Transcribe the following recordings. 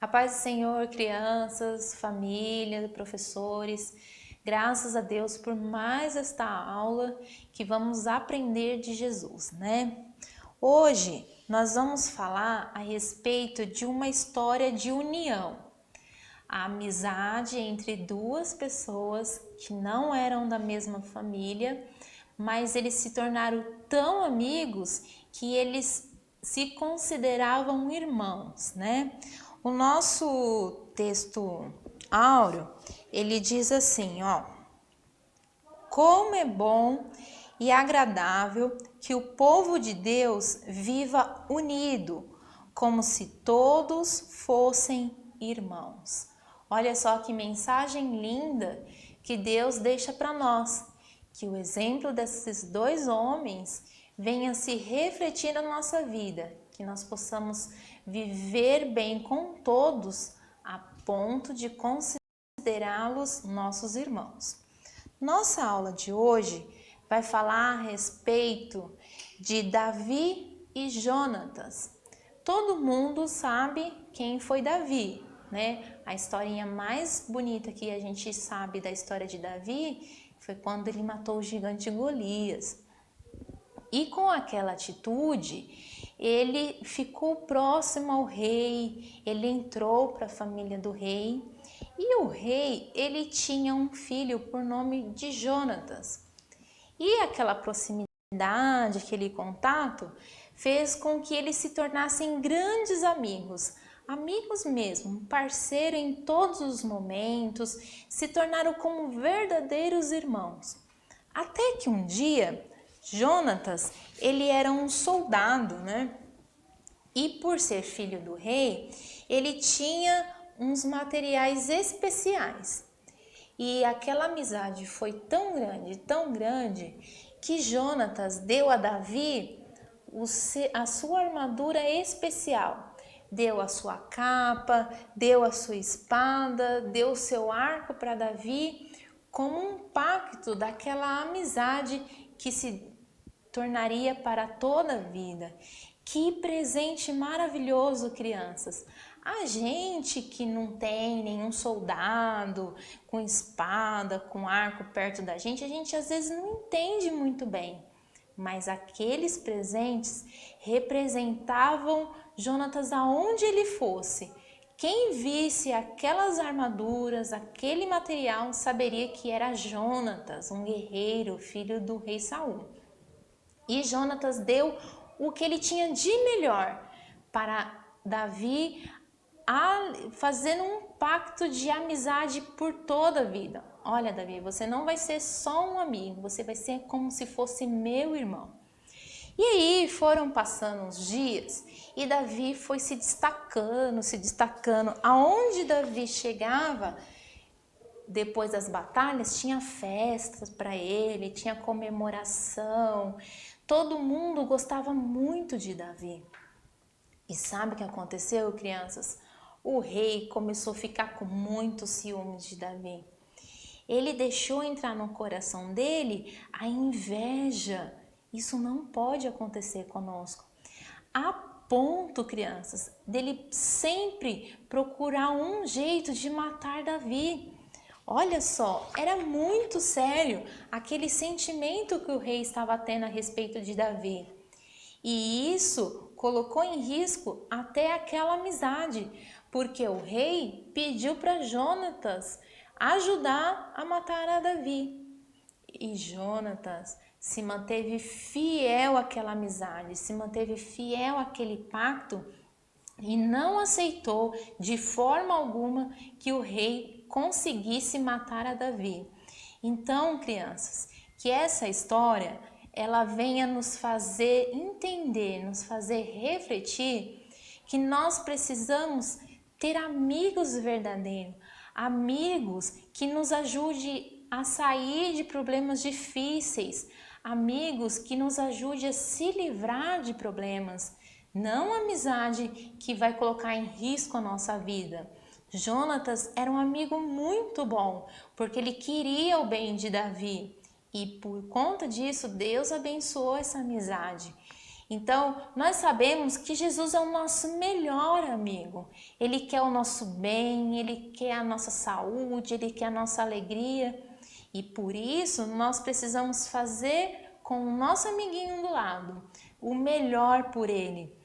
A paz do Senhor, crianças, família, professores. Graças a Deus por mais esta aula que vamos aprender de Jesus, né? Hoje nós vamos falar a respeito de uma história de união. A amizade entre duas pessoas que não eram da mesma família, mas eles se tornaram tão amigos que eles se consideravam irmãos, né? O nosso texto áureo, ele diz assim, ó: como é bom e agradável que o povo de Deus viva unido, como se todos fossem irmãos. Olha só que mensagem linda que Deus deixa para nós, que o exemplo desses dois homens venha se refletir na nossa vida, que nós possamos viver bem com todos a ponto de considerá-los nossos irmãos. Nossa aula de hoje vai falar a respeito de Davi e Jonatas. Todo mundo sabe quem foi Davi, né? A historinha mais bonita que a gente sabe da história de Davi foi quando ele matou o gigante Golias. E com aquela atitude, ele ficou próximo ao rei, ele entrou para a família do rei. E o rei, ele tinha um filho por nome de Jonatas. E aquela proximidade, aquele contato, fez com que eles se tornassem grandes amigos. Amigos mesmo, um parceiro em todos os momentos, se tornaram como verdadeiros irmãos. Até que um dia, Jonatas, ele era um soldado, né? E por ser filho do rei, ele tinha uns materiais especiais. E aquela amizade foi tão grande, que Jonatas deu a Davi a sua armadura especial. Deu a sua capa, deu a sua espada, deu o seu arco para Davi, como um pacto daquela amizade que se tornaria para toda a vida. Que presente maravilhoso, crianças! A gente que não tem nenhum soldado com espada, com arco perto da gente, a gente às vezes não entende muito bem. Mas aqueles presentes representavam Jonatas aonde ele fosse. Quem visse aquelas armaduras, aquele material, saberia que era Jonatas, um guerreiro, filho do rei Saul. E Jonatas deu o que ele tinha de melhor para Davi, fazendo um pacto de amizade por toda a vida. Olha, Davi, você não vai ser só um amigo, você vai ser como se fosse meu irmão. E aí foram passando os dias e Davi foi se destacando. Aonde Davi chegava, depois das batalhas, tinha festas para ele, tinha comemoração. Todo mundo gostava muito de Davi. E sabe o que aconteceu, crianças? O rei começou a ficar com muito ciúmes de Davi. Ele deixou entrar no coração dele a inveja. Isso não pode acontecer conosco. A ponto, crianças, dele sempre procurar um jeito de matar Davi. Olha só, era muito sério aquele sentimento que o rei estava tendo a respeito de Davi. E isso colocou em risco até aquela amizade, porque o rei pediu para Jonatas ajudar a matar a Davi. E Jonatas se manteve fiel àquela amizade, se manteve fiel àquele pacto e não aceitou de forma alguma que o rei conseguisse matar a Davi. Então, crianças, que essa história ela venha nos fazer entender, nos fazer refletir que nós precisamos ter amigos verdadeiros, amigos que nos ajudem a sair de problemas difíceis, amigos que nos ajudem a se livrar de problemas, não amizade que vai colocar em risco a nossa vida. Jonatas era um amigo muito bom, porque ele queria o bem de Davi. E por conta disso, Deus abençoou essa amizade. Então, nós sabemos que Jesus é o nosso melhor amigo. Ele quer o nosso bem, ele quer a nossa saúde, ele quer a nossa alegria. E por isso, nós precisamos fazer com o nosso amiguinho do lado o melhor por ele.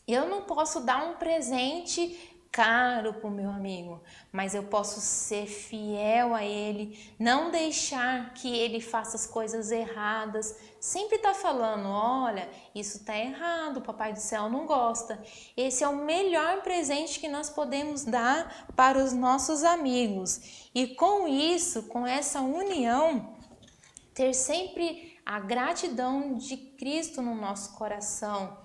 Eu não posso dar um presente caro para o meu amigo, mas eu posso ser fiel a ele, não deixar que ele faça as coisas erradas, sempre tá falando, olha, isso tá errado, o Papai do Céu não gosta. Esse é o melhor presente que nós podemos dar para os nossos amigos. E com isso, com essa união, ter sempre a gratidão de Cristo no nosso coração,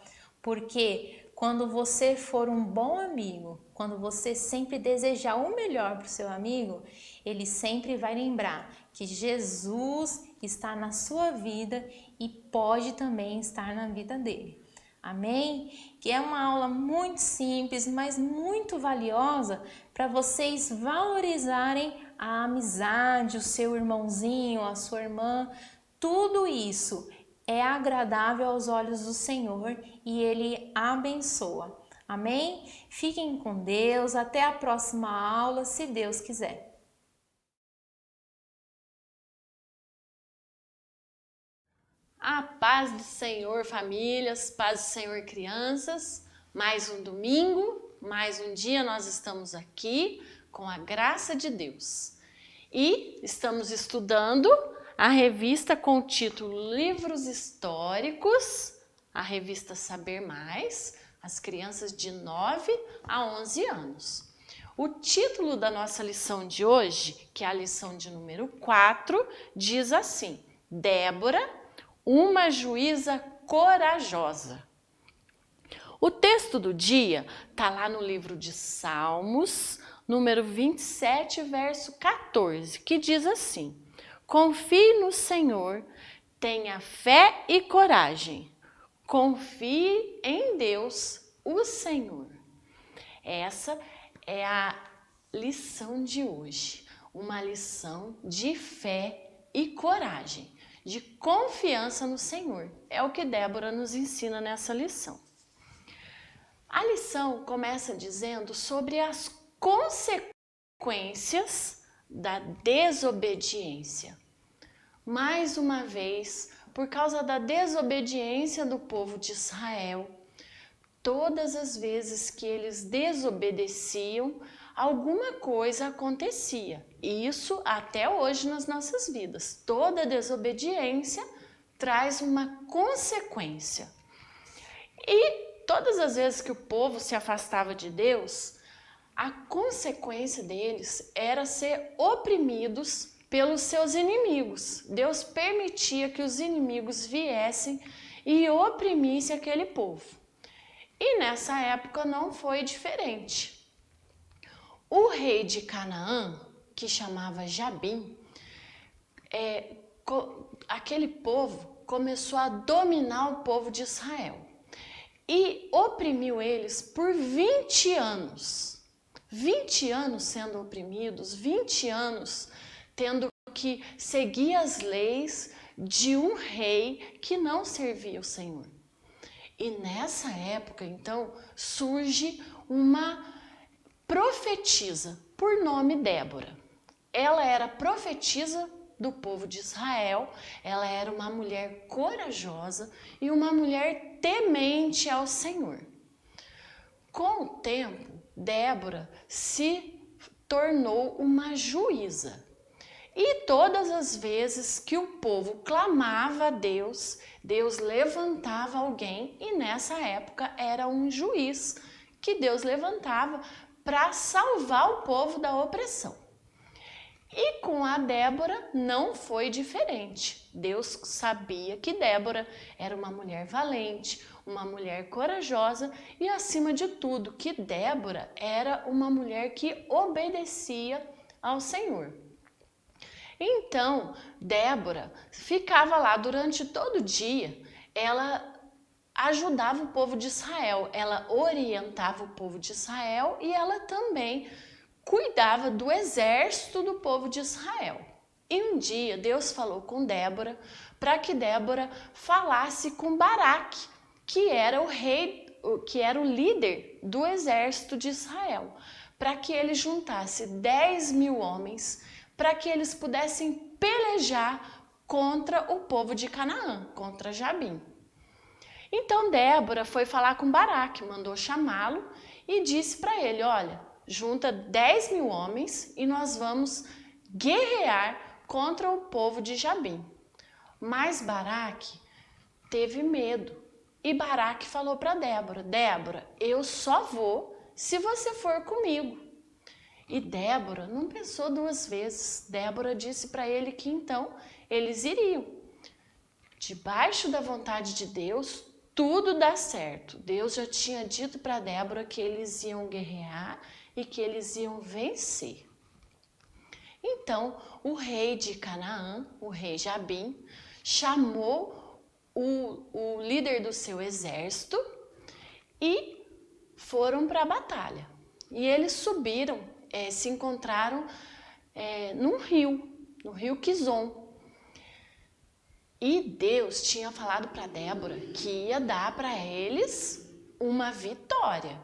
porque quando você for um bom amigo, quando você sempre desejar o melhor para o seu amigo, ele sempre vai lembrar que Jesus está na sua vida e pode também estar na vida dele. Amém? Que é uma aula muito simples, mas muito valiosa para vocês valorizarem a amizade, o seu irmãozinho, a sua irmã. Tudo isso é agradável aos olhos do Senhor e Ele abençoa. Amém? Fiquem com Deus. Até a próxima aula, se Deus quiser. A paz do Senhor, famílias, paz do Senhor, crianças. Mais um domingo, mais um dia nós estamos aqui com a graça de Deus. E estamos estudando a revista com o título Livros Históricos, a revista Saber Mais, as crianças de 9 a 11 anos. O título da nossa lição de hoje, que é a lição de número 4, diz assim: Débora, uma juíza corajosa. O texto do dia está lá no livro de Salmos, número 27, verso 14, que diz assim: confie no Senhor, tenha fé e coragem. Confie em Deus, o Senhor. Essa é a lição de hoje, uma lição de fé e coragem, de confiança no Senhor. É o que Débora nos ensina nessa lição. A lição começa dizendo sobre as consequências da desobediência. Mais uma vez, por causa da desobediência do povo de Israel, todas as vezes que eles desobedeciam, alguma coisa acontecia. Isso até hoje nas nossas vidas. Toda desobediência traz uma consequência. E todas as vezes que o povo se afastava de Deus, a consequência deles era ser oprimidos pelos seus inimigos. Deus permitia que os inimigos viessem e oprimissem aquele povo. E nessa época não foi diferente. O rei de Canaã, que chamava Jabim, aquele povo começou a dominar o povo de Israel e oprimiu eles por 20 anos. 20 anos sendo oprimidos, 20 anos tendo que seguir as leis de um rei que não servia o Senhor. E nessa época, então, surge uma profetisa por nome Débora. Ela era profetisa do povo de Israel, ela era uma mulher corajosa e uma mulher temente ao Senhor. Com o tempo, Débora se tornou uma juíza. E todas as vezes que o povo clamava a Deus, Deus levantava alguém, e nessa época era um juiz que Deus levantava para salvar o povo da opressão. E com a Débora não foi diferente. Deus sabia que Débora era uma mulher valente, uma mulher corajosa e, acima de tudo, que Débora era uma mulher que obedecia ao Senhor. Então, Débora ficava lá durante todo o dia, ela ajudava o povo de Israel, ela orientava o povo de Israel e ela também cuidava do exército do povo de Israel. E um dia Deus falou com Débora para que Débora falasse com Baraque, que era o rei, que era o líder do exército de Israel, para que ele juntasse 10.000 homens, para que eles pudessem pelejar contra o povo de Canaã, contra Jabim. Então Débora foi falar com Baraque, mandou chamá-lo e disse para ele, olha, junta 10.000 homens e nós vamos guerrear contra o povo de Jabim. Mas Baraque teve medo e Baraque falou para Débora, Débora, eu só vou se você for comigo. E Débora não pensou duas vezes. Débora disse para ele que então eles iriam. Debaixo da vontade de Deus, tudo dá certo. Deus já tinha dito para Débora que eles iam guerrear e que eles iam vencer. Então, o rei de Canaã, o rei Jabim, chamou o líder do seu exército e foram para a batalha. E eles subiram, se encontraram no rio Quizon. E Deus tinha falado para Débora que ia dar para eles uma vitória.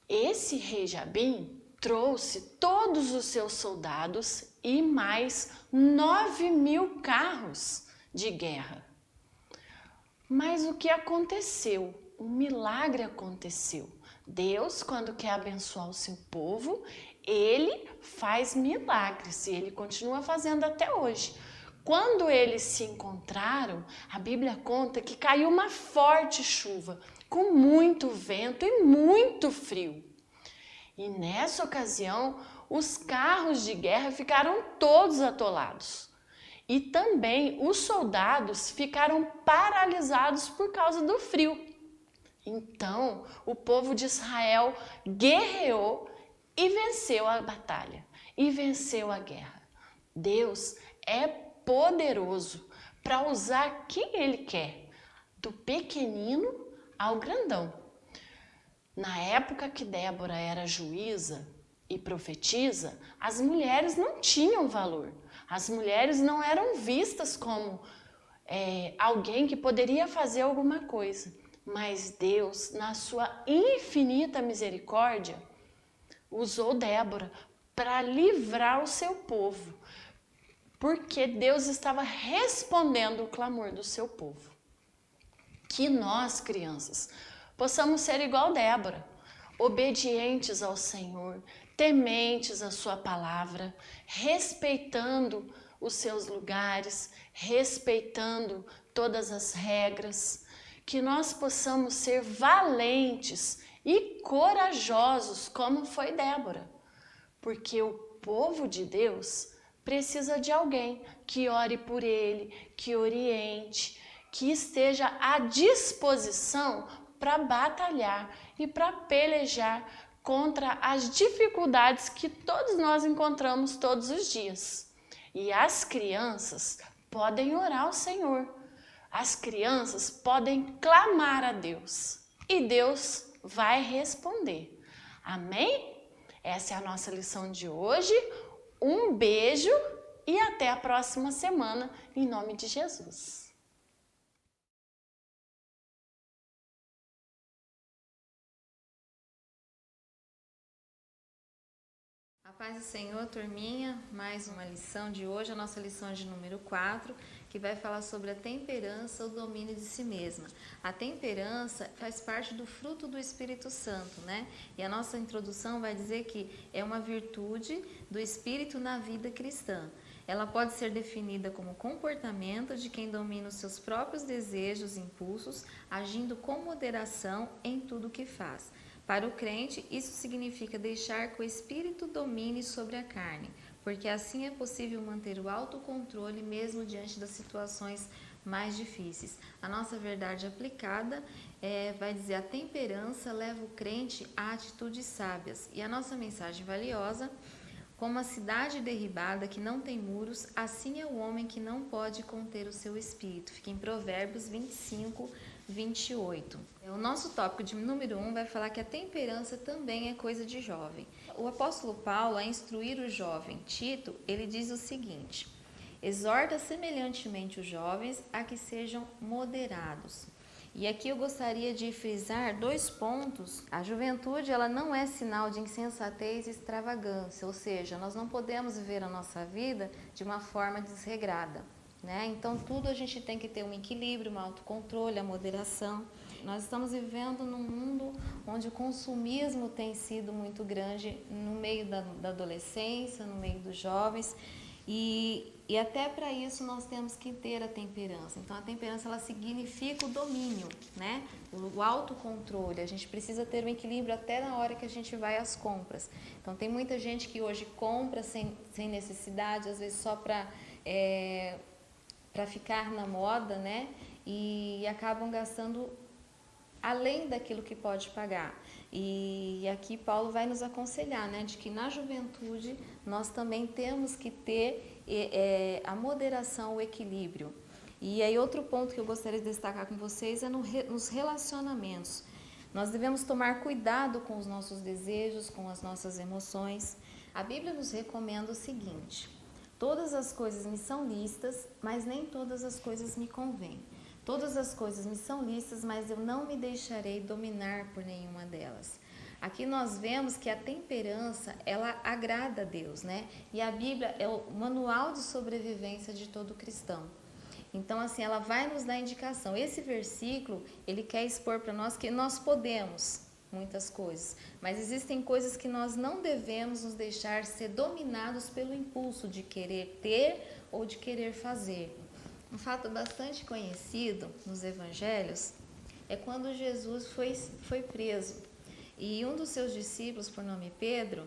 Esse rei Jabim trouxe todos os seus soldados e mais 9.000 carros de guerra. Mas o que aconteceu? Um milagre aconteceu. Deus, quando quer abençoar o seu povo, ele faz milagres e ele continua fazendo até hoje. Quando eles se encontraram, a Bíblia conta que caiu uma forte chuva, com muito vento e muito frio. E nessa ocasião, os carros de guerra ficaram todos atolados. E também os soldados ficaram paralisados por causa do frio. Então, o povo de Israel guerreou e venceu a batalha, e venceu a guerra. Deus é poderoso para usar quem Ele quer, do pequenino ao grandão. Na época que Débora era juíza e profetisa, as mulheres não tinham valor. As mulheres não eram vistas como alguém que poderia fazer alguma coisa. Mas Deus, na sua infinita misericórdia, usou Débora para livrar o seu povo, porque Deus estava respondendo o clamor do seu povo. Que nós, crianças, possamos ser igual Débora, obedientes ao Senhor, tementes à sua palavra, respeitando os seus lugares, respeitando todas as regras, que nós possamos ser valentes e corajosos como foi Débora, porque o povo de Deus precisa de alguém que ore por ele, que oriente, que esteja à disposição para batalhar e para pelejar contra as dificuldades que todos nós encontramos todos os dias. E as crianças podem orar ao Senhor. As crianças podem clamar a Deus e Deus vai responder. Amém? Essa é a nossa lição de hoje. Um beijo e até a próxima semana, em nome de Jesus. A paz do Senhor, turminha, mais uma lição de hoje, a nossa lição de número 4, que vai falar sobre a temperança, o domínio de si mesma. A temperança faz parte do fruto do Espírito Santo, né? E a nossa introdução vai dizer que é uma virtude do Espírito na vida cristã. Ela pode ser definida como comportamento de quem domina os seus próprios desejos e impulsos, agindo com moderação em tudo o que faz. Para o crente, isso significa deixar que o Espírito domine sobre a carne, porque assim é possível manter o autocontrole mesmo diante das situações mais difíceis. A nossa verdade aplicada vai dizer: a temperança leva o crente a atitudes sábias. E a nossa mensagem valiosa: como a cidade derribada que não tem muros, assim é o homem que não pode conter o seu espírito. Fica em Provérbios 25, 28. O nosso tópico de número 1 vai falar que a temperança também é coisa de jovem. O apóstolo Paulo, a instruir o jovem Tito, ele diz o seguinte: exorta semelhantemente os jovens a que sejam moderados. E aqui eu gostaria de frisar 2 pontos. A juventude, ela não é sinal de insensatez e extravagância, ou seja, nós não podemos viver a nossa vida de uma forma desregrada, né? Então tudo a gente tem que ter um equilíbrio, um autocontrole, a moderação. Nós estamos vivendo num mundo onde o consumismo tem sido muito grande no meio da adolescência, no meio dos jovens, e até para isso nós temos que ter a temperança. Então a temperança, ela significa o domínio, né? O autocontrole. A gente precisa ter um equilíbrio até na hora que a gente vai às compras. Então tem muita gente que hoje compra sem necessidade, às vezes só para ficar na moda, né? E acabam gastando além daquilo que pode pagar. E aqui Paulo vai nos aconselhar, né, de que na juventude nós também temos que ter a moderação, o equilíbrio. E aí outro ponto que eu gostaria de destacar com vocês é nos relacionamentos. Nós devemos tomar cuidado com os nossos desejos, com as nossas emoções. A Bíblia nos recomenda o seguinte: todas as coisas me são lícitas, mas nem todas as coisas me convêm. Todas as coisas me são lícitas, mas eu não me deixarei dominar por nenhuma delas. Aqui nós vemos que a temperança, ela agrada a Deus, né? E a Bíblia é o manual de sobrevivência de todo cristão. Então, assim, ela vai nos dar indicação. Esse versículo, ele quer expor para nós que nós podemos muitas coisas, mas existem coisas que nós não devemos nos deixar ser dominados pelo impulso de querer ter ou de querer fazer. Um fato bastante conhecido nos evangelhos é quando Jesus foi preso. E um dos seus discípulos, por nome Pedro,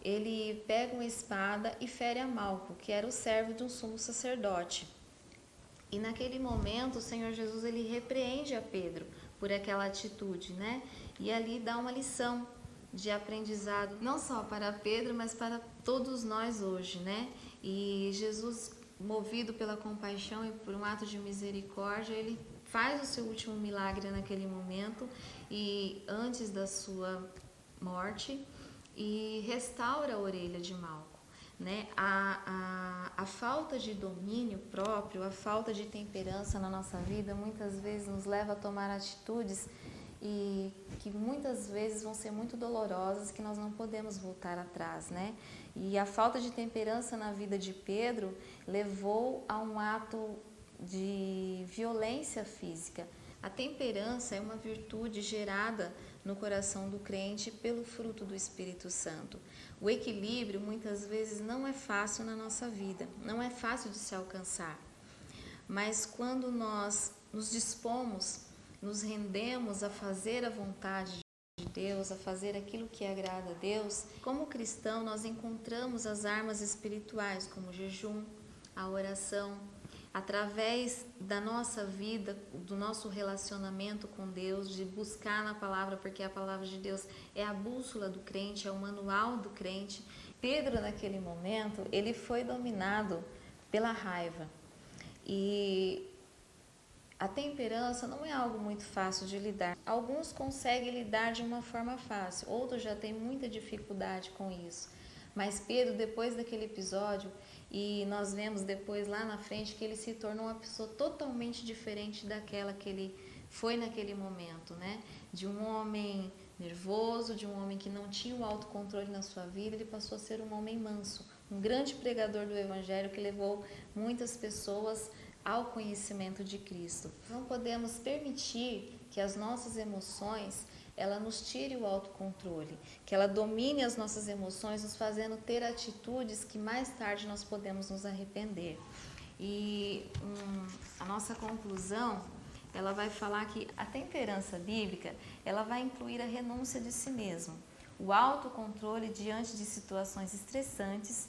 ele pega uma espada e fere a Malco, que era o servo de um sumo sacerdote. E naquele momento o Senhor Jesus, ele repreende a Pedro por aquela atitude, né? E ali dá uma lição de aprendizado, não só para Pedro, mas para todos nós hoje, né? E Jesus, movido pela compaixão e por um ato de misericórdia, ele faz o seu último milagre naquele momento e antes da sua morte, e restaura a orelha de Malco, né? A falta de domínio próprio, a falta de temperança na nossa vida muitas vezes nos leva a tomar atitudes e que muitas vezes vão ser muito dolorosas, que nós não podemos voltar atrás, né? E a falta de temperança na vida de Pedro levou a um ato de violência física. A temperança é uma virtude gerada no coração do crente pelo fruto do Espírito Santo. O equilíbrio muitas vezes não é fácil na nossa vida, não é fácil de se alcançar. Mas quando nós nos dispomos, nos rendemos a fazer a vontade de Deus, a fazer aquilo que agrada a Deus, como cristão nós encontramos as armas espirituais, como o jejum, a oração, através da nossa vida, do nosso relacionamento com Deus, de buscar na palavra, porque a palavra de Deus é a bússola do crente, é o manual do crente. Pedro, naquele momento, ele foi dominado pela raiva. E a temperança não é algo muito fácil de lidar. Alguns conseguem lidar de uma forma fácil, outros já têm muita dificuldade com isso. Mas Pedro, depois daquele episódio, e nós vemos depois lá na frente que ele se tornou uma pessoa totalmente diferente daquela que ele foi naquele momento, né? De um homem nervoso, de um homem que não tinha o autocontrole na sua vida, ele passou a ser um homem manso, um grande pregador do Evangelho que levou muitas pessoas ao conhecimento de Cristo. Não podemos permitir que as nossas emoções ela nos tire o autocontrole, que ela domine as nossas emoções, nos fazendo ter atitudes que mais tarde nós podemos nos arrepender. E a nossa conclusão, ela vai falar que a temperança bíblica, ela vai incluir a renúncia de si mesmo, o autocontrole diante de situações estressantes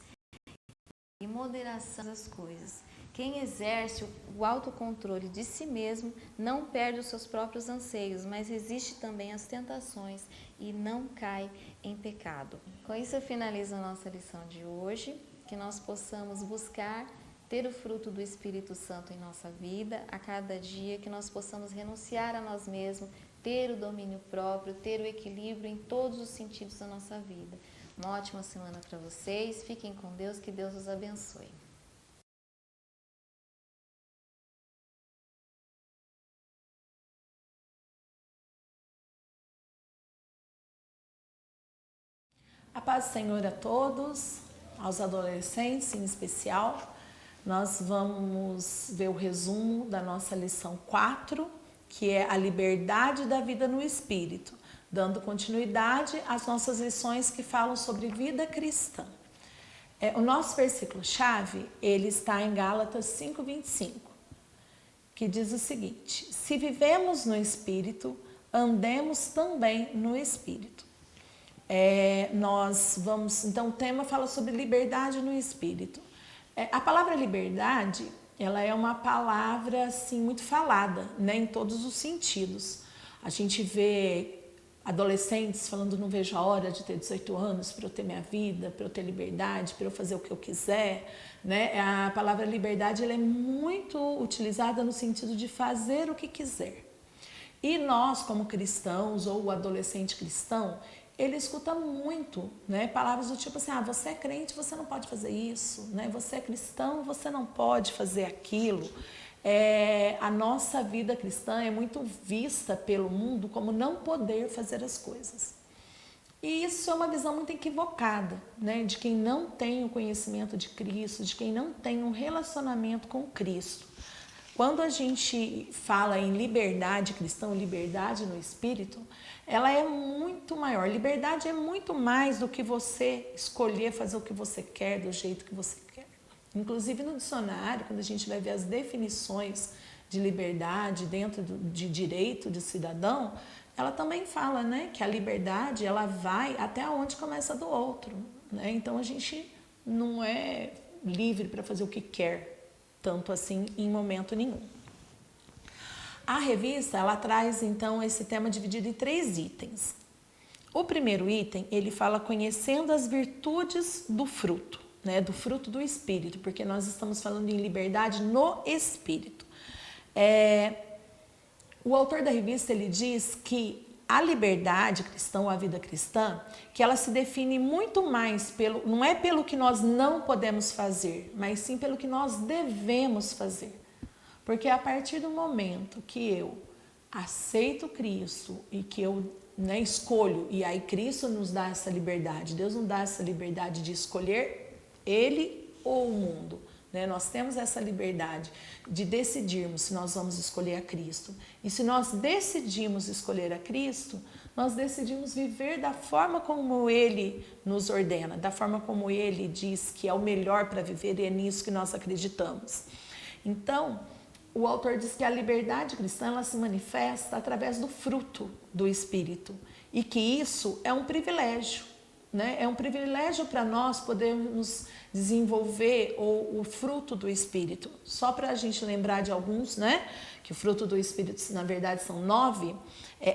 e moderação das coisas. Quem exerce o autocontrole de si mesmo não perde os seus próprios anseios, mas resiste também às tentações e não cai em pecado. Com isso eu finalizo a nossa lição de hoje, que nós possamos buscar ter o fruto do Espírito Santo em nossa vida a cada dia, que nós possamos renunciar a nós mesmos, ter o domínio próprio, ter o equilíbrio em todos os sentidos da nossa vida. Uma ótima semana para vocês, fiquem com Deus, que Deus os abençoe. A paz do Senhor a todos, aos adolescentes em especial. Nós vamos ver o resumo da nossa lição 4, que é a liberdade da vida no Espírito, dando continuidade às nossas lições que falam sobre vida cristã. O nosso versículo-chave, ele está em Gálatas 5:25, que diz o seguinte: se vivemos no Espírito, andemos também no Espírito. Então o tema fala sobre liberdade no Espírito. A palavra liberdade, ela é uma palavra assim muito falada, né, em todos os sentidos. A gente vê adolescentes falando: não vejo a hora de ter 18 anos para eu ter minha vida, para eu ter liberdade, para eu fazer o que eu quiser, né? A palavra liberdade, ela é muito utilizada no sentido de fazer o que quiser. E nós, como cristãos, ou o adolescente cristão, ele escuta muito, né, palavras do tipo assim: você é crente, você não pode fazer isso, né? Você é cristão, você não pode fazer aquilo. A nossa vida cristã é muito vista pelo mundo como não poder fazer as coisas. E isso é uma visão muito equivocada, né, de quem não tem o conhecimento de Cristo, de quem não tem um relacionamento com Cristo. Quando a gente fala em liberdade cristã, liberdade no Espírito, ela é muito maior. Liberdade é muito mais do que você escolher fazer o que você quer, do jeito que você quer. Inclusive no dicionário, quando a gente vai ver as definições de liberdade dentro de direito de cidadão, ela também fala, né, que a liberdade, ela vai até onde começa do outro, né? Então a gente não é livre para fazer o que quer, tanto assim, em momento nenhum. A revista, ela traz então esse tema dividido em 3 itens. O primeiro item, ele fala conhecendo as virtudes do fruto, né, do fruto do Espírito, porque nós estamos falando em liberdade no Espírito. O autor da revista, ele diz que a liberdade cristã, ou a vida cristã, que ela se define muito mais não é pelo que nós não podemos fazer, mas sim pelo que nós devemos fazer. Porque a partir do momento que eu aceito Cristo e que eu, né, escolho, e aí Cristo nos dá essa liberdade, Deus nos dá essa liberdade de escolher Ele ou o mundo, né? Nós temos essa liberdade de decidirmos se nós vamos escolher a Cristo. E se nós decidimos escolher a Cristo, nós decidimos viver da forma como Ele nos ordena, da forma como Ele diz que é o melhor para viver, e é nisso que nós acreditamos. Então, o autor diz que a liberdade cristã, ela se manifesta através do fruto do Espírito, e que isso é um privilégio, né? É um privilégio para nós podermos desenvolver o fruto do Espírito. Só para a gente lembrar de alguns, né? Que o fruto do Espírito, na verdade, são 9.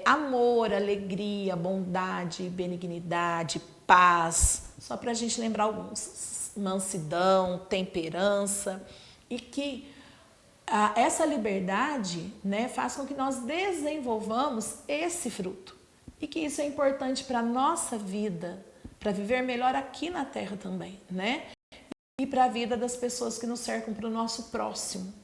Amor, alegria, bondade, benignidade, paz. Só para a gente lembrar alguns. Mansidão, temperança. E que essa liberdade, né, faz com que nós desenvolvamos esse fruto. E que isso é importante para a nossa vida, para viver melhor aqui na Terra também, né? E para a vida das pessoas que nos cercam, para o nosso próximo.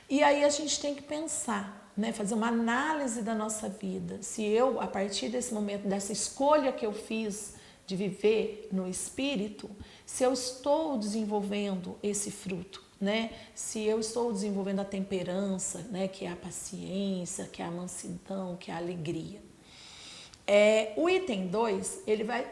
E aí a gente tem que pensar, né, fazer uma análise da nossa vida. Se eu, a partir desse momento, dessa escolha que eu fiz de viver no Espírito, se eu estou desenvolvendo esse fruto, né? Se eu estou desenvolvendo a temperança, né, que é a paciência, que é a mansidão, que é a alegria. O item 2, ele vai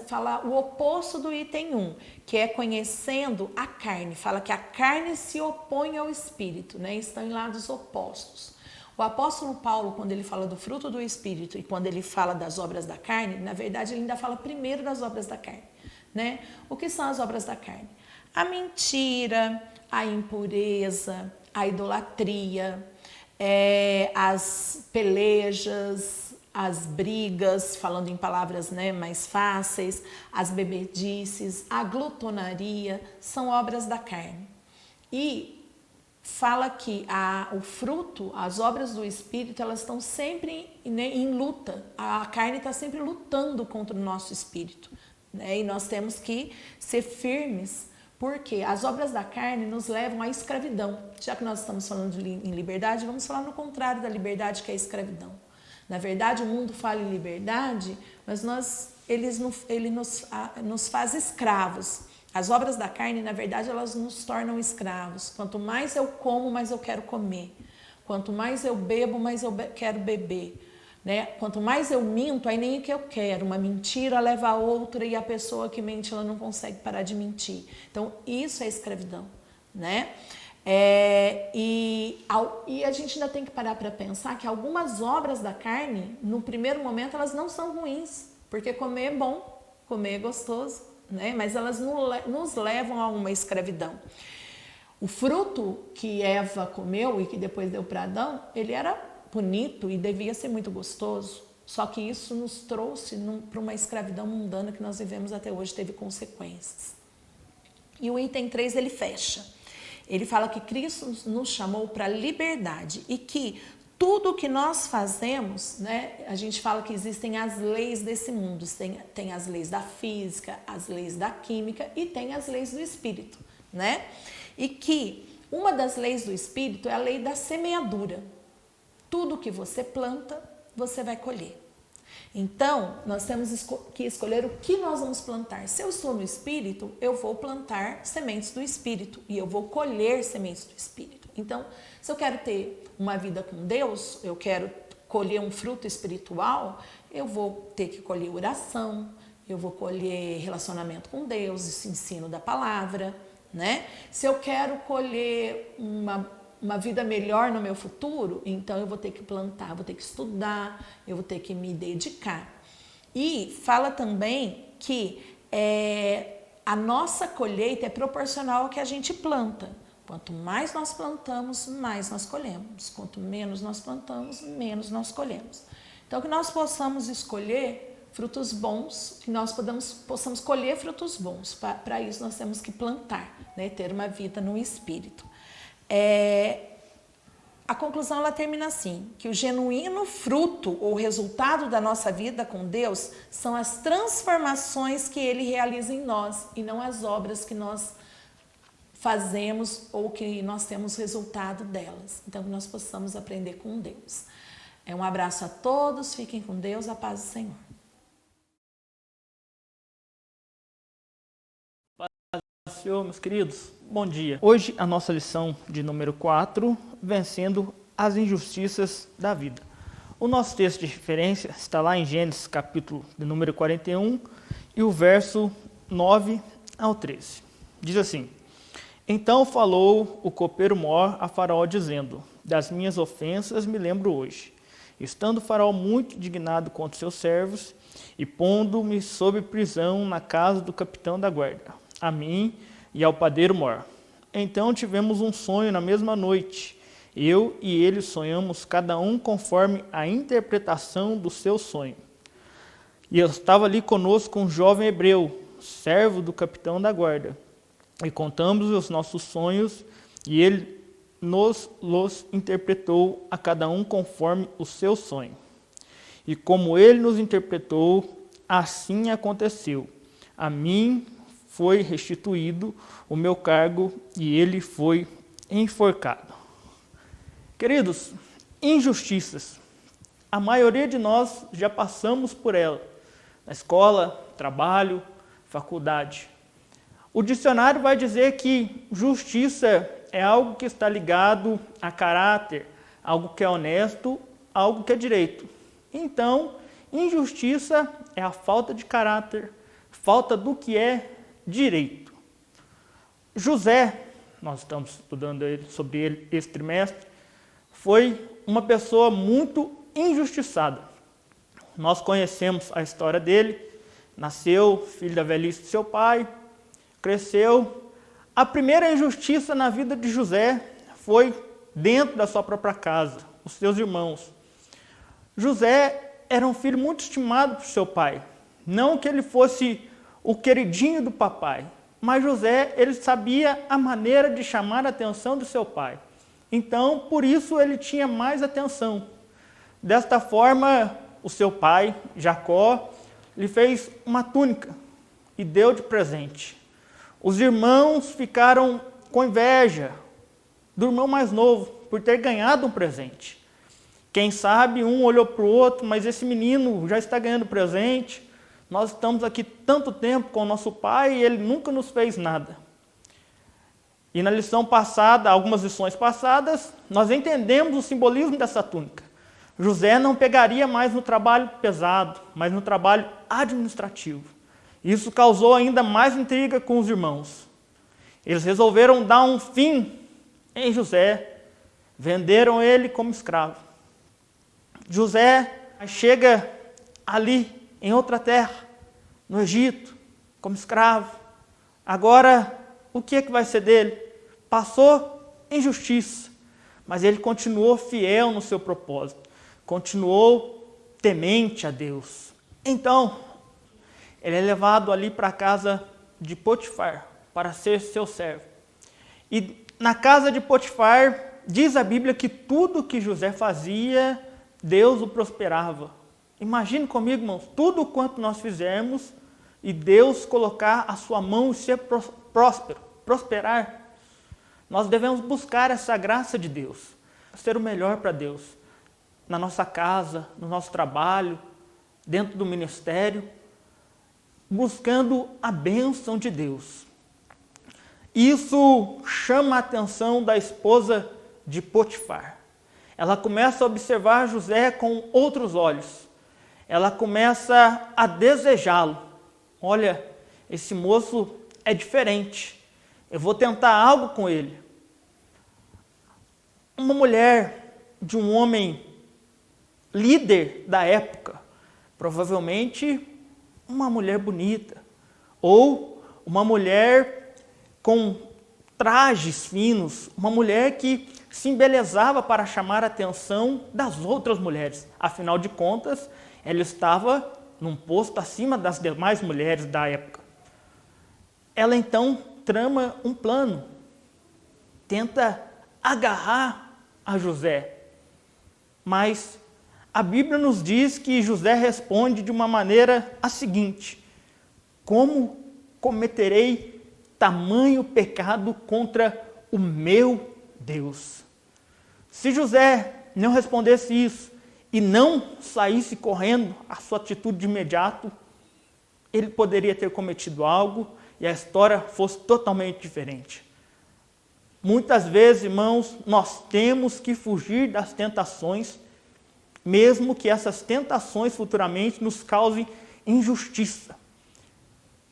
falar o oposto do item 1, que é conhecendo a carne. Fala que a carne se opõe ao Espírito, né? Estão em lados opostos. O apóstolo Paulo, quando ele fala do fruto do Espírito e quando ele fala das obras da carne, na verdade ele ainda fala primeiro das obras da carne, né? O que são as obras da carne? A mentira, a impureza, a idolatria, as pelejas, as brigas, falando em palavras, né, mais fáceis, as bebedices, a glutonaria, são obras da carne. E fala que o fruto, as obras do Espírito, elas estão sempre, né, em luta. A carne está sempre lutando contra o nosso espírito, né? E nós temos que ser firmes, porque as obras da carne nos levam à escravidão. Já que nós estamos falando em liberdade, vamos falar no contrário da liberdade, que é a escravidão. Na verdade, o mundo fala em liberdade, mas nós ele nos faz escravos. As obras da carne, na verdade, elas nos tornam escravos. Quanto mais eu como, mais eu quero comer. Quanto mais eu bebo, mais eu quero beber. Né? Quanto mais eu minto, aí nem o que eu quero. Uma mentira leva a outra e a pessoa que mente, ela não consegue parar de mentir. Então, isso é escravidão. Né? E a gente ainda tem que parar para pensar que algumas obras da carne, no primeiro momento, elas não são ruins. Porque comer é bom, comer é gostoso. Né? Mas elas nos levam a uma escravidão. O fruto que Eva comeu e que depois deu para Adão, ele era bonito e devia ser muito gostoso, só que isso nos trouxe para uma escravidão mundana que nós vivemos até hoje, teve consequências. E o item 3 ele fecha. Ele fala que Cristo nos chamou para a liberdade e que tudo que nós fazemos, né, a gente fala que existem as leis desse mundo, tem as leis da física, as leis da química e tem as leis do espírito, né? E que uma das leis do espírito é a lei da semeadura. Tudo que você planta, você vai colher. Então, nós temos que escolher o que nós vamos plantar. Se eu estou no espírito, eu vou plantar sementes do espírito e eu vou colher sementes do espírito. Então, se eu quero ter uma vida com Deus, eu quero colher um fruto espiritual, eu vou ter que colher oração, eu vou colher relacionamento com Deus, esse ensino da palavra, né? Se eu quero colher uma vida melhor no meu futuro, então eu vou ter que plantar, vou ter que estudar, eu vou ter que me dedicar. E fala também que a nossa colheita é proporcional ao que a gente planta. Quanto mais nós plantamos, mais nós colhemos. Quanto menos nós plantamos, menos nós colhemos. Então, que nós possamos escolher frutos bons, que nós possamos colher frutos bons. Para isso, nós temos que plantar, né? Ter uma vida no espírito. A conclusão ela termina assim, que o genuíno fruto ou resultado da nossa vida com Deus são as transformações que Ele realiza em nós e não as obras que nós fazemos ou que nós temos resultado delas. Então, que nós possamos aprender com Deus. Um abraço a todos, fiquem com Deus, a paz do Senhor. Senhor, meus queridos, bom dia. Hoje a nossa lição de número 4, vencendo as injustiças da vida. O nosso texto de referência está lá em Gênesis, capítulo de número 41, e o verso 9 ao 13. Diz assim: Então falou o copeiro mor a Faraó, dizendo: Das minhas ofensas me lembro hoje, estando Faraó muito indignado contra seus servos, e pondo-me sob prisão na casa do capitão da guarda, a mim e ao padeiro mor. Então tivemos um sonho na mesma noite. Eu e ele sonhamos, cada um conforme a interpretação do seu sonho. E estava ali conosco um jovem hebreu, servo do capitão da guarda. E contamos os nossos sonhos, e ele nos interpretou a cada um conforme o seu sonho. E como ele nos interpretou, assim aconteceu. A mim foi restituído o meu cargo e ele foi enforcado. Queridos, injustiças. A maioria de nós já passamos por ela. Na escola, trabalho, faculdade. O dicionário vai dizer que justiça é algo que está ligado a caráter, algo que é honesto, algo que é direito. Então, injustiça é a falta de caráter, falta do que é direito. José, nós estamos estudando sobre ele esse trimestre, foi uma pessoa muito injustiçada. Nós conhecemos a história dele, nasceu, filho da velhice de seu pai, cresceu. A primeira injustiça na vida de José foi dentro da sua própria casa, os seus irmãos. José era um filho muito estimado por seu pai. Não que ele fosse o queridinho do papai, mas José, ele sabia a maneira de chamar a atenção do seu pai. Então, por isso, ele tinha mais atenção. Desta forma, o seu pai, Jacó, lhe fez uma túnica e deu de presente. Os irmãos ficaram com inveja do irmão mais novo por ter ganhado um presente. Quem sabe um olhou para o outro, mas esse menino já está ganhando presente, nós estamos aqui tanto tempo com o nosso pai e ele nunca nos fez nada. E na lição passada, algumas lições passadas, nós entendemos o simbolismo dessa túnica. José não pegaria mais no trabalho pesado, mas no trabalho administrativo. Isso causou ainda mais intriga com os irmãos. Eles resolveram dar um fim em José, venderam ele como escravo. José chega ali em outra terra, no Egito, como escravo. Agora, o que é que vai ser dele? Passou em justiça, mas ele continuou fiel no seu propósito, continuou temente a Deus. Então, ele é levado ali para a casa de Potifar, para ser seu servo. E na casa de Potifar, diz a Bíblia que tudo que José fazia, Deus o prosperava. Imagine comigo, irmãos, tudo quanto nós fizermos e Deus colocar a sua mão e ser próspero, prosperar. Nós devemos buscar essa graça de Deus, ser o melhor para Deus, na nossa casa, no nosso trabalho, dentro do ministério, buscando a bênção de Deus. Isso chama a atenção da esposa de Potifar. Ela começa a observar José com outros olhos. Ela começa a desejá-lo. Olha, esse moço é diferente. Eu vou tentar algo com ele. Uma mulher de um homem líder da época, provavelmente uma mulher bonita, ou uma mulher com trajes finos, uma mulher que se embelezava para chamar a atenção das outras mulheres. Afinal de contas, ela estava num posto acima das demais mulheres da época. Ela então trama um plano, tenta agarrar a José, mas a Bíblia nos diz que José responde de uma maneira a seguinte: como cometerei tamanho pecado contra o meu Deus? Se José não respondesse isso e não saísse correndo a sua atitude de imediato, ele poderia ter cometido algo e a história fosse totalmente diferente. Muitas vezes, irmãos, nós temos que fugir das tentações, mesmo que essas tentações futuramente nos causem injustiça.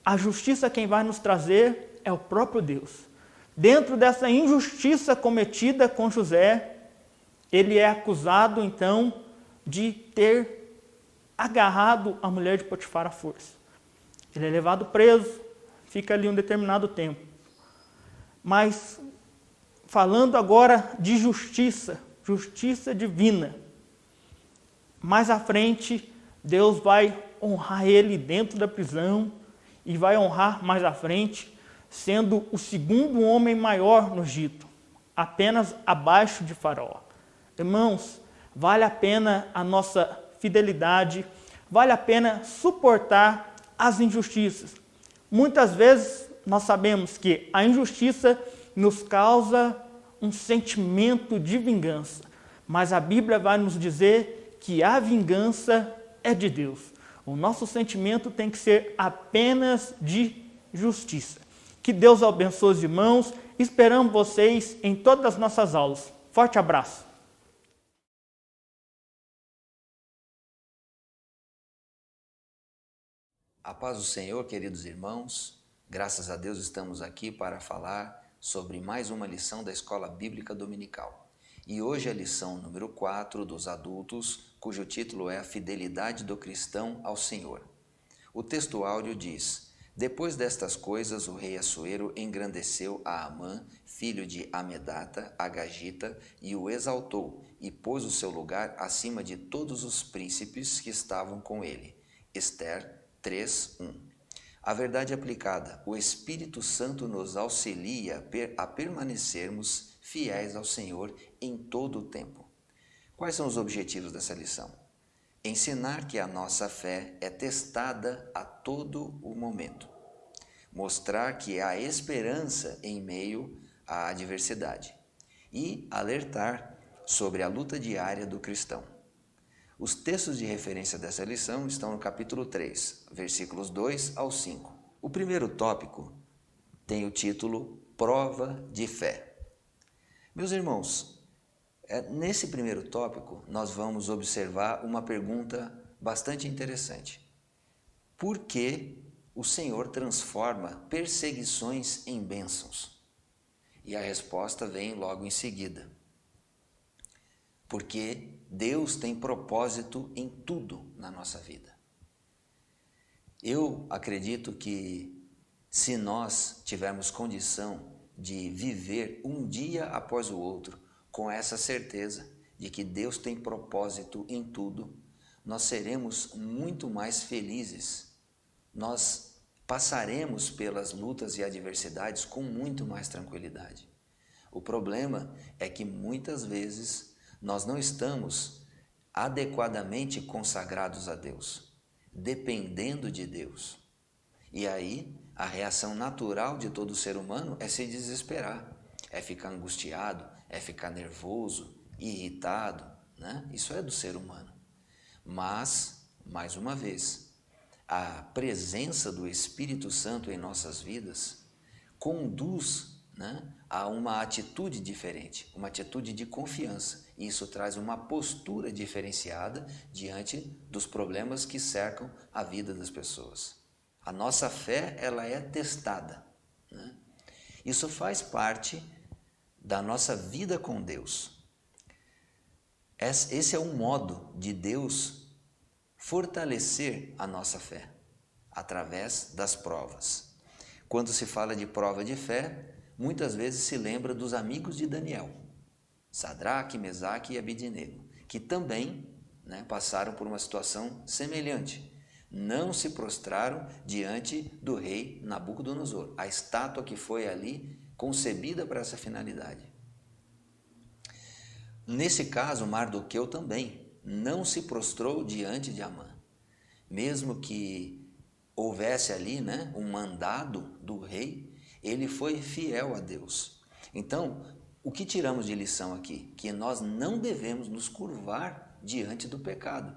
A justiça quem vai nos trazer é o próprio Deus. Dentro dessa injustiça cometida com José, ele é acusado, então, de ter agarrado a mulher de Potifar à força. Ele é levado preso, fica ali um determinado tempo. Mas, falando agora de justiça, justiça divina, mais à frente, Deus vai honrar ele dentro da prisão e vai honrar mais à frente, sendo o segundo homem maior no Egito, apenas abaixo de Faraó. Irmãos, vale a pena a nossa fidelidade, vale a pena suportar as injustiças. Muitas vezes nós sabemos que a injustiça nos causa um sentimento de vingança, mas a Bíblia vai nos dizer que a vingança é de Deus. O nosso sentimento tem que ser apenas de justiça. Que Deus abençoe os irmãos. Esperamos vocês em todas as nossas aulas. Forte abraço. A paz do Senhor, queridos irmãos. Graças a Deus estamos aqui para falar sobre mais uma lição da Escola Bíblica Dominical. E hoje é a lição número 4 dos adultos, cujo título é A Fidelidade do Cristão ao Senhor. O texto áudio diz: Depois destas coisas, o rei Assuero engrandeceu a Amã, filho de Amedata, Agagita, e o exaltou, e pôs o seu lugar acima de todos os príncipes que estavam com ele. Esther 3:1. A verdade aplicada: o Espírito Santo nos auxilia a permanecermos fiéis ao Senhor em todo o tempo. Quais são os objetivos dessa lição? Ensinar que a nossa fé é testada a todo o momento. Mostrar que há esperança em meio à adversidade. E alertar sobre a luta diária do cristão. Os textos de referência dessa lição estão no capítulo 3, versículos 2 ao 5. O primeiro tópico tem o título Prova de Fé. Meus irmãos, nesse primeiro tópico nós vamos observar uma pergunta bastante interessante. Por que o Senhor transforma perseguições em bênçãos? E a resposta vem logo em seguida. Porque Deus tem propósito em tudo na nossa vida. Eu acredito que se nós tivermos condição de viver um dia após o outro com essa certeza de que Deus tem propósito em tudo, nós seremos muito mais felizes. Nós passaremos pelas lutas e adversidades com muito mais tranquilidade. O problema é que muitas vezes nós não estamos adequadamente consagrados a Deus, dependendo de Deus. E aí, a reação natural de todo ser humano é se desesperar, é ficar angustiado, é ficar nervoso, irritado, né? Isso é do ser humano. Mas, mais uma vez, a presença do Espírito Santo em nossas vidas conduz, né, a uma atitude diferente, uma atitude de confiança. E isso traz uma postura diferenciada diante dos problemas que cercam a vida das pessoas. A nossa fé, ela é testada, né? Isso faz parte da nossa vida com Deus. Esse é um modo de Deus fortalecer a nossa fé, através das provas. Quando se fala de prova de fé, muitas vezes se lembra dos amigos de Daniel, Sadraque, Mesaque e Abidnego, que também, né, passaram por uma situação semelhante. Não se prostraram diante do rei Nabucodonosor, a estátua que foi ali concebida para essa finalidade. Nesse caso, Mardoqueu também não se prostrou diante de Amã. Mesmo que houvesse ali, né, um mandado do rei, ele foi fiel a Deus. Então, o que tiramos de lição aqui? Que nós não devemos nos curvar diante do pecado.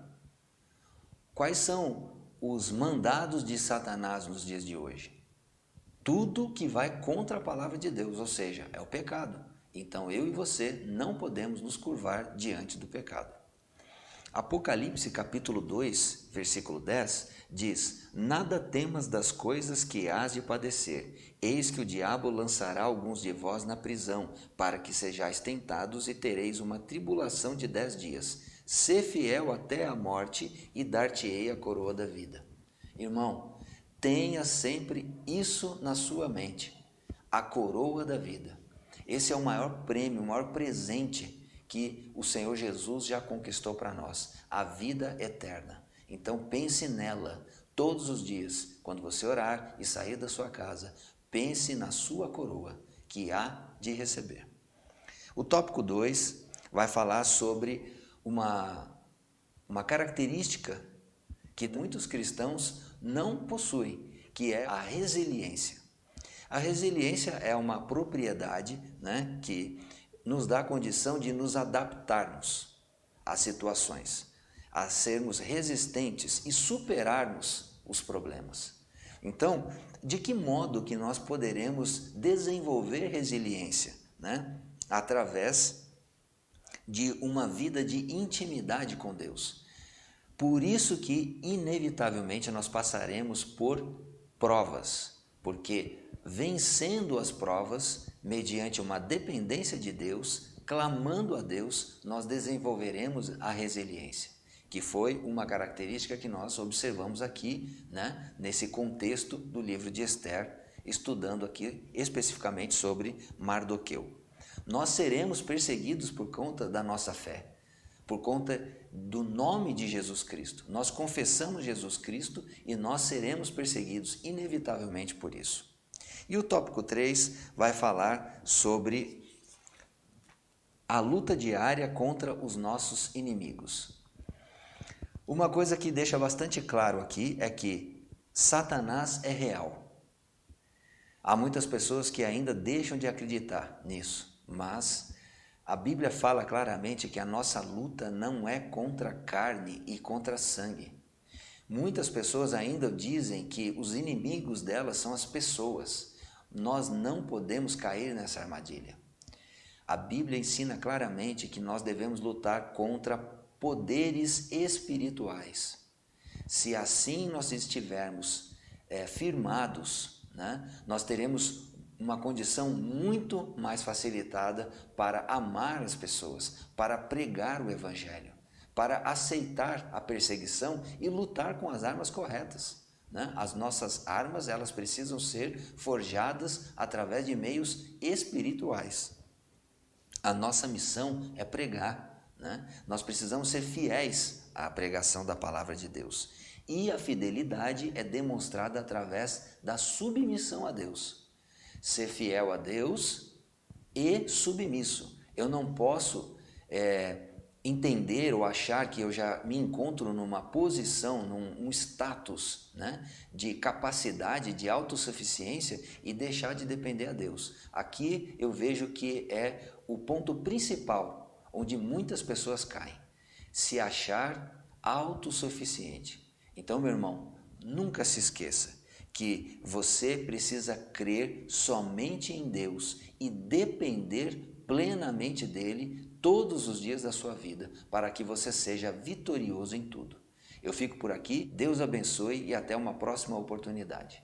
Quais são os mandados de Satanás nos dias de hoje? Tudo que vai contra a palavra de Deus, ou seja, é o pecado. Então eu e você não podemos nos curvar diante do pecado. Apocalipse capítulo 2, versículo 10 diz: Nada temas das coisas que hás de padecer, eis que o diabo lançará alguns de vós na prisão, para que sejais tentados e tereis uma tribulação de 10 dias. Sê fiel até a morte e dar-te-ei a coroa da vida. Irmão, tenha sempre isso na sua mente, a coroa da vida. Esse é o maior prêmio, o maior presente que o Senhor Jesus já conquistou para nós, a vida eterna. Então pense nela todos os dias, quando você orar e sair da sua casa, pense na sua coroa que há de receber. O tópico 2 vai falar sobre uma característica que muitos cristãos não possuem, que é a resiliência. A resiliência é uma propriedade, né, que nos dá a condição de nos adaptarmos às situações, a sermos resistentes e superarmos os problemas. Então, de que modo que nós poderemos desenvolver resiliência, né? Através de uma vida de intimidade com Deus. Por isso que, inevitavelmente, nós passaremos por provas, porque vencendo as provas, mediante uma dependência de Deus, clamando a Deus, nós desenvolveremos a resiliência, que foi uma característica que nós observamos aqui, né, nesse contexto do livro de Esther, estudando aqui especificamente sobre Mardoqueu. Nós seremos perseguidos por conta da nossa fé, por conta do nome de Jesus Cristo. Nós confessamos Jesus Cristo e nós seremos perseguidos inevitavelmente por isso. E o tópico 3 vai falar sobre a luta diária contra os nossos inimigos. Uma coisa que deixa bastante claro aqui é que Satanás é real. Há muitas pessoas que ainda deixam de acreditar nisso, mas A Bíblia fala claramente que a nossa luta não é contra carne e contra sangue. Muitas pessoas ainda dizem que os inimigos delas são as pessoas. Nós não podemos cair nessa armadilha. A Bíblia ensina claramente que nós devemos lutar contra poderes espirituais. Se assim nós estivermos firmados, né, nós teremos uma condição muito mais facilitada para amar as pessoas, para pregar o Evangelho, para aceitar a perseguição e lutar com as armas corretas, né? As nossas armas, elas precisam ser forjadas através de meios espirituais. A nossa missão é pregar, né? Nós precisamos ser fiéis à pregação da palavra de Deus. E a fidelidade é demonstrada através da submissão a Deus. Ser fiel a Deus e submisso. Eu não posso entender ou achar que eu já me encontro numa posição, num status, né, de capacidade, de autossuficiência e deixar de depender a Deus. Aqui eu vejo que é o ponto principal onde muitas pessoas caem. Se achar autossuficiente. Então, meu irmão, nunca se esqueça que você precisa crer somente em Deus e depender plenamente dele todos os dias da sua vida, para que você seja vitorioso em tudo. Eu fico por aqui, Deus abençoe e até uma próxima oportunidade.